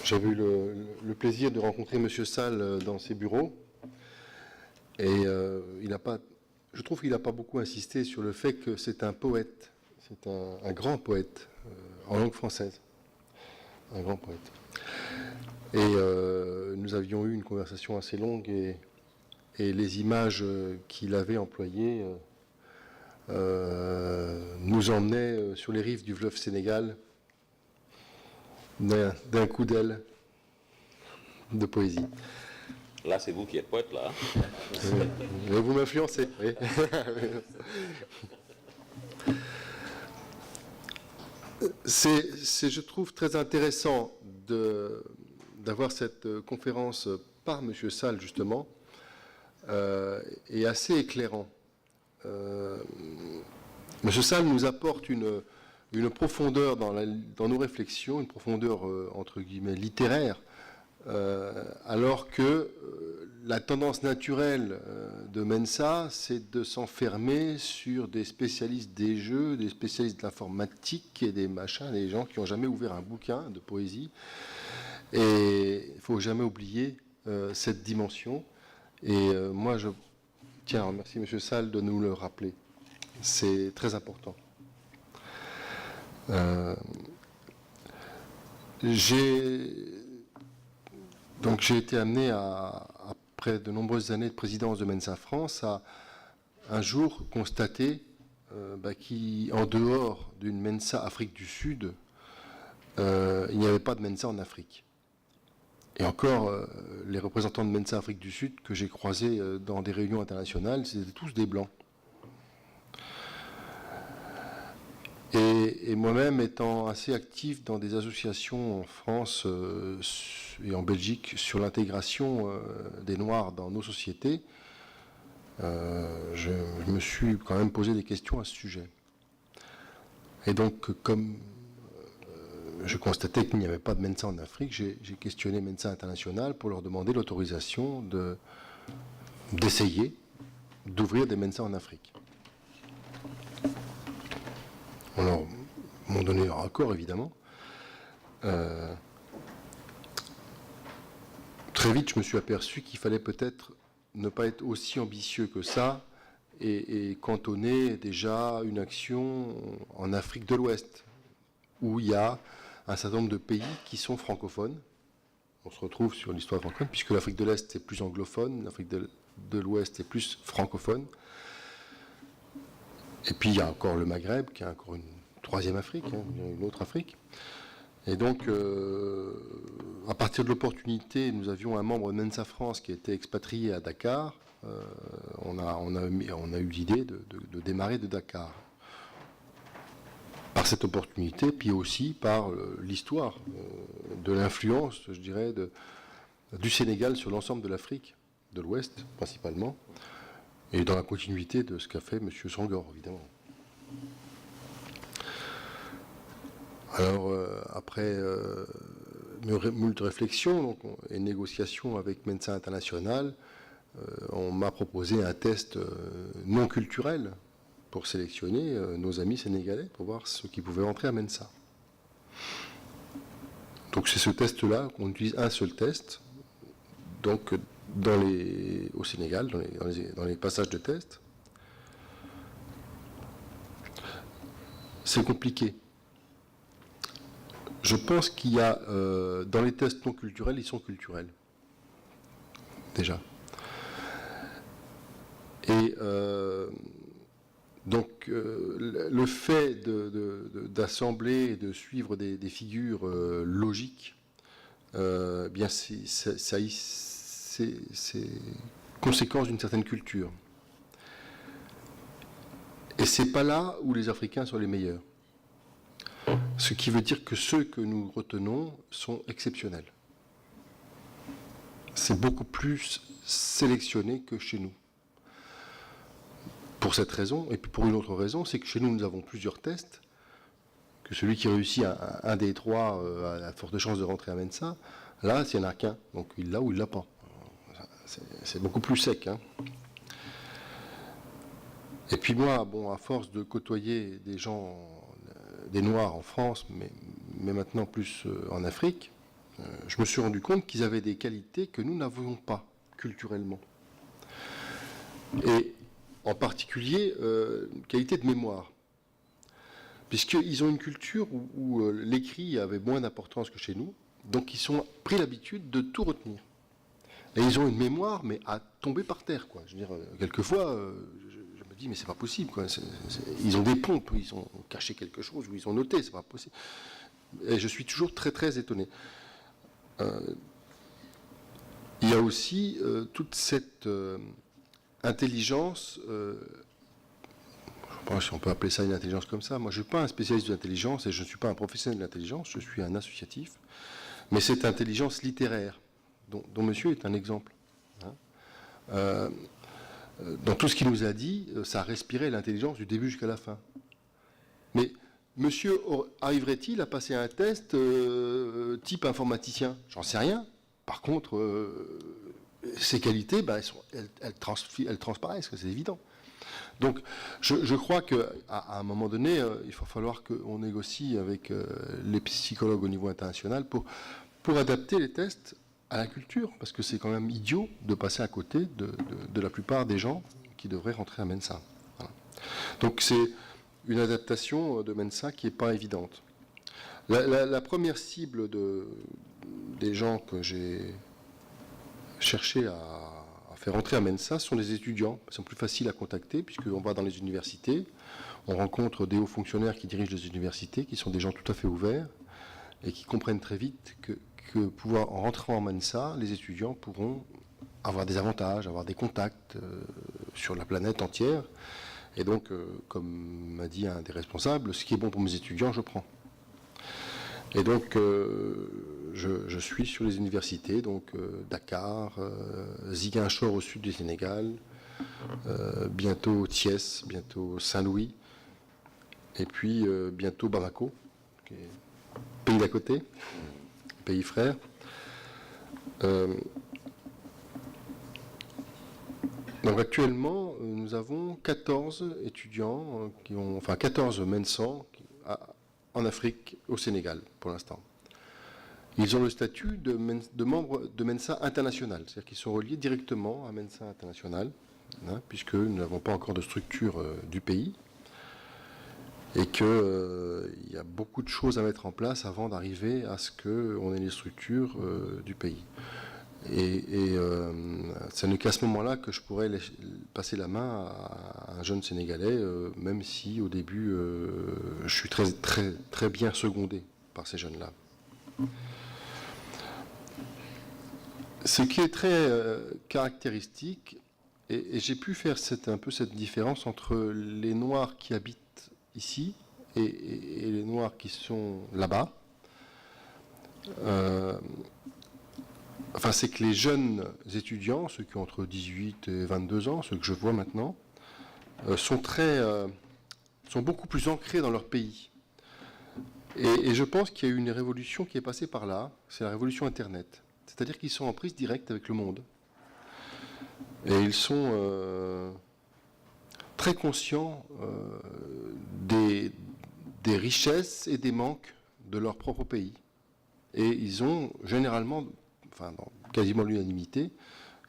J'avais eu le plaisir de rencontrer M. Salle dans ses bureaux, et je trouve qu'il n'a pas beaucoup insisté sur le fait que c'est un poète, c'est un grand poète en langue française, un grand poète. Et nous avions eu une conversation assez longue, et les images qu'il avait employées nous emmenaient sur les rives du fleuve Sénégal d'un coup d'aile de poésie. Là, c'est vous qui êtes poète, là. Mais vous m'influencez, oui. C'est, je trouve, très intéressant d'avoir cette conférence par M. Salle, justement, et assez éclairant. M. Salle nous apporte une profondeur dans nos réflexions, une profondeur, entre guillemets, littéraire, alors que la tendance naturelle de Mensa, c'est de s'enfermer sur des spécialistes des jeux, des spécialistes de l'informatique et des machins, des gens qui n'ont jamais ouvert un bouquin de poésie. Et il ne faut jamais oublier cette dimension. Et moi, je tiens à remercier M. Salle de nous le rappeler. C'est très important. J'ai été amené, après de nombreuses années de présidence de Mensa France, à un jour constater qu'en dehors d'une Mensa Afrique du Sud, il n'y avait pas de Mensa en Afrique. Et encore, les représentants de Mensa Afrique du Sud que j'ai croisés dans des réunions internationales, c'était tous des Blancs. Et moi-même, étant assez actif dans des associations en France et en Belgique sur l'intégration des Noirs dans nos sociétés, je me suis quand même posé des questions à ce sujet. Et donc, comme je constatais qu'il n'y avait pas de Mensa en Afrique, j'ai questionné Mensa International pour leur demander l'autorisation d'essayer d'ouvrir des Mensa en Afrique. On m'ont donné leur accord, évidemment. Très vite, je me suis aperçu qu'il fallait peut-être ne pas être aussi ambitieux que ça et cantonner déjà une action en Afrique de l'Ouest, où il y a un certain nombre de pays qui sont francophones. On se retrouve sur l'histoire francophone, puisque l'Afrique de l'Est est plus anglophone, l'Afrique de l'Ouest est plus francophone. Et puis il y a encore le Maghreb, qui est encore une troisième Afrique, une autre Afrique. Et donc, à partir de l'opportunité, nous avions un membre de Mensa France qui était expatrié à Dakar. On a eu l'idée de démarrer de Dakar. Par cette opportunité, puis aussi par l'histoire de l'influence, je dirais, du Sénégal sur l'ensemble de l'Afrique, de l'Ouest principalement, et dans la continuité de ce qu'a fait M. Senghor, évidemment. Alors, après moult réflexions et négociations avec Mensa International, on m'a proposé un test non culturel pour sélectionner nos amis sénégalais, pour voir ceux qui pouvaient entrer à Mensa. Donc c'est ce test-là, qu'on utilise un seul test, donc au Sénégal, dans les passages de test. C'est compliqué. Je pense qu'il y a, dans les tests non culturels, ils sont culturels. Déjà. Et donc, le fait d'assembler et de suivre des figures logiques, bien c'est conséquence d'une certaine culture. Et c'est pas là où les Africains sont les meilleurs. Ce qui veut dire que ceux que nous retenons sont exceptionnels. C'est beaucoup plus sélectionné que chez nous. Pour cette raison, et puis pour une autre raison, c'est que chez nous, nous avons plusieurs tests, que celui qui réussit un des trois a la forte chance de rentrer à Mensa. Là, s'il n'y en a qu'un, donc il l'a ou il ne l'a pas. C'est beaucoup plus sec. Hein. Et puis moi, bon, à force de côtoyer des gens, des Noirs en France, mais maintenant plus en Afrique, je me suis rendu compte qu'ils avaient des qualités que nous n'avions pas culturellement. Et en particulier, qualité de mémoire. Puisqu'ils ont une culture où l'écrit avait moins d'importance que chez nous, donc ils ont pris l'habitude de tout retenir. Et ils ont une mémoire, mais à tomber par terre, quoi. Je veux dire, quelquefois, je me dis, mais c'est pas possible, quoi. Ils ont des pompes, ils ont caché quelque chose, ou ils ont noté, c'est pas possible. Et je suis toujours très, très étonné. Il y a aussi toute cette intelligence, je ne sais pas si on peut appeler ça une intelligence comme ça. Moi, je ne suis pas un spécialiste de l'intelligence et je ne suis pas un professionnel de l'intelligence, je suis un associatif. Mais cette intelligence littéraire, dont monsieur est un exemple, hein, dans tout ce qu'il nous a dit, ça respirait l'intelligence du début jusqu'à la fin. Mais monsieur arriverait-il à passer un test type informaticien? J'en sais rien. Par contre, ses qualités, ben, elles transparaissent, c'est évident. Donc, je crois qu'à un moment donné, il va falloir qu'on négocie avec les psychologues au niveau international pour adapter les tests à la culture, parce que c'est quand même idiot de passer à côté de la plupart des gens qui devraient rentrer à Mensa. Voilà. Donc, c'est une adaptation de Mensa qui n'est pas évidente. La première cible des gens que j'ai cherché à faire entrer à Mensa sont les étudiants. Ils sont plus faciles à contacter puisqu'on va dans les universités, on rencontre des hauts fonctionnaires qui dirigent les universités, qui sont des gens tout à fait ouverts et qui comprennent très vite que en rentrant en Mensa, les étudiants pourront avoir des avantages, avoir des contacts sur la planète entière. Et donc, comme m'a dit un des responsables, ce qui est bon pour mes étudiants, je prends. Et donc, je suis sur les universités, donc Dakar, Ziguinchor au sud du Sénégal, bientôt Thiès, bientôt Saint-Louis, et puis bientôt Bamako, qui est pays d'à côté, pays frère. Donc actuellement, nous avons 14 étudiants, 14 Mensans en Afrique, au Sénégal, pour l'instant. Ils ont le statut de membres de Mensa International, c'est-à-dire qu'ils sont reliés directement à Mensa International, hein, puisque nous n'avons pas encore de structure du pays, et qu'il y a beaucoup de choses à mettre en place avant d'arriver à ce qu'on ait les structures du pays. Et ce n'est qu'à ce moment-là que je pourrais passer la main à un jeune Sénégalais, même si au début je suis très, très, très bien secondé par ces jeunes-là. Ce qui est très caractéristique, et j'ai pu faire un peu cette différence entre les Noirs qui habitent ici et les Noirs qui sont là-bas. C'est que les jeunes étudiants, ceux qui ont entre 18 et 22 ans, ceux que je vois maintenant, sont beaucoup plus ancrés dans leur pays. Et je pense qu'il y a eu une révolution qui est passée par là, c'est la révolution Internet. C'est-à-dire qu'ils sont en prise directe avec le monde. Et ils sont très conscients des richesses et des manques de leur propre pays. Et ils ont généralement, dans quasiment l'unanimité,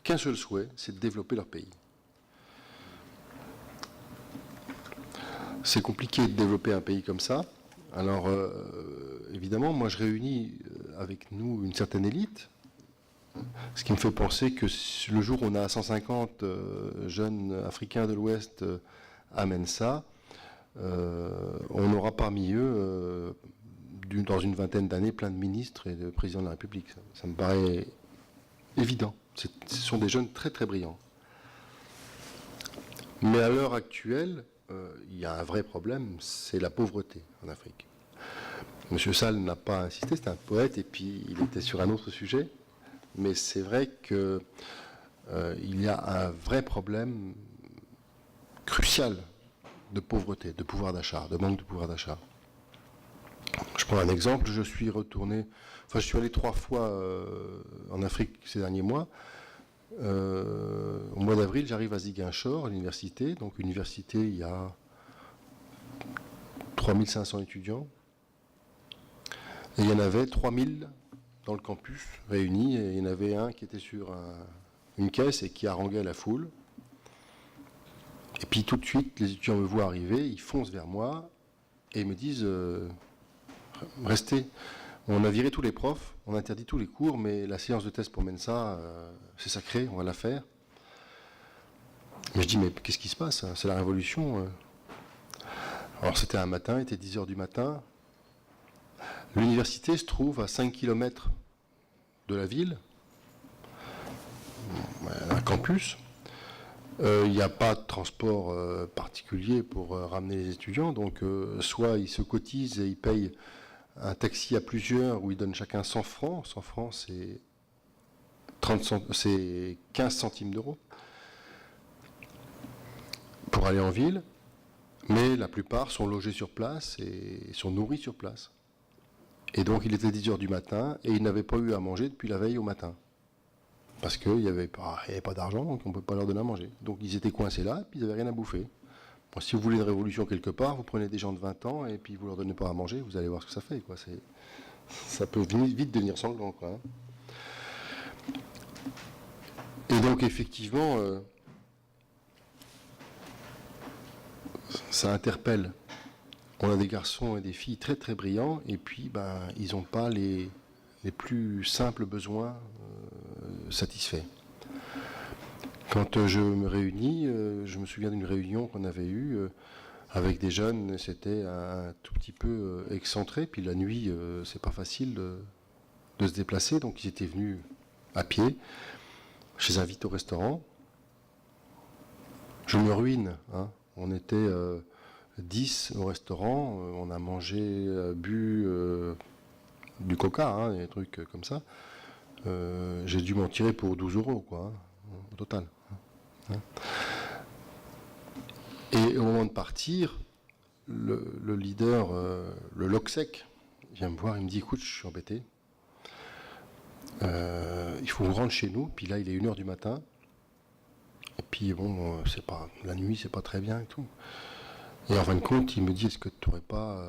qu'un seul souhait, c'est de développer leur pays. C'est compliqué de développer un pays comme ça. Alors, évidemment, moi je réunis avec nous une certaine élite, ce qui me fait penser que le jour où on a 150 jeunes africains de l'Ouest à Mensa, on aura parmi eux, dans une vingtaine d'années, plein de ministres et de présidents de la République. Ça me paraît évident. Ce sont des jeunes très très brillants. Mais à l'heure actuelle, il y a un vrai problème, c'est la pauvreté en Afrique. Monsieur Sall n'a pas insisté, c'est un poète et puis il était sur un autre sujet. Mais c'est vrai qu'il y a un vrai problème crucial de pauvreté, de pouvoir d'achat, de manque de pouvoir d'achat. Je prends un exemple, je suis allé 3 fois en Afrique ces derniers mois. Au mois d'avril, j'arrive à Ziguinchor, à l'université. Donc, université, il y a 3500 étudiants. Et il y en avait 3000 dans le campus réunis, et il y en avait un qui était sur une caisse et qui haranguait la foule. Et puis tout de suite, les étudiants me voient arriver, ils foncent vers moi et me disent restez. On a viré tous les profs, on a interdit tous les cours, mais la séance de test pour Mensa, c'est sacré, on va la faire. Mais je dis, mais qu'est-ce qui se passe? C'est la révolution. Alors c'était un matin, il était 10h du matin. L'université se trouve à 5 km de la ville, un campus. Il n'y a pas de transport particulier pour ramener les étudiants, donc soit ils se cotisent et ils payent un taxi à plusieurs où ils donnent chacun 100 francs. 100 francs, c'est 15 centimes d'euros pour aller en ville, mais la plupart sont logés sur place et sont nourris sur place. Et donc il était 10h du matin et ils n'avaient pas eu à manger depuis la veille au matin. Parce qu'il n'y avait pas d'argent, donc on ne peut pas leur donner à manger. Donc ils étaient coincés là et puis ils n'avaient rien à bouffer. Bon, si vous voulez une révolution quelque part, vous prenez des gens de 20 ans et puis vous leur donnez pas à manger, vous allez voir ce que ça fait, quoi. Ça peut vite devenir sanglant, quoi. Et donc effectivement, ça interpelle. On a des garçons et des filles très très brillants, et puis ils n'ont pas les plus simples besoins satisfaits. Quand je me réunis, je me souviens d'une réunion qu'on avait eue avec des jeunes, c'était un tout petit peu excentré, puis la nuit, c'est pas facile de se déplacer, donc ils étaient venus à pied. Je les invite au restaurant. Je me ruine, hein. On était 10 au restaurant, on a mangé, bu du coca, hein, des trucs comme ça. J'ai dû m'en tirer pour 12 euros, quoi, hein, au total. Hein. Et au moment de partir, le leader, le LOCSEC, vient me voir, il me dit, écoute, je suis embêté. Il faut vous rendre chez nous, puis là il est 1h du matin, et puis bon, c'est pas, la nuit c'est pas très bien et tout. Et en fin de compte, il me dit, est-ce que tu n'aurais pas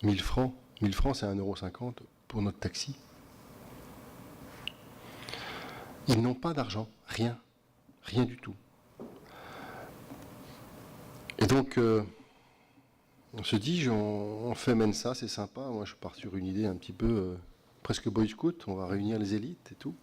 1000 francs? 1000 francs, c'est 1,50 € pour notre taxi. Ils n'ont pas d'argent, rien du tout. Et donc, on se dit, on fait Mensa, c'est sympa. Moi, je pars sur une idée un petit peu presque boy scout, on va réunir les élites et tout.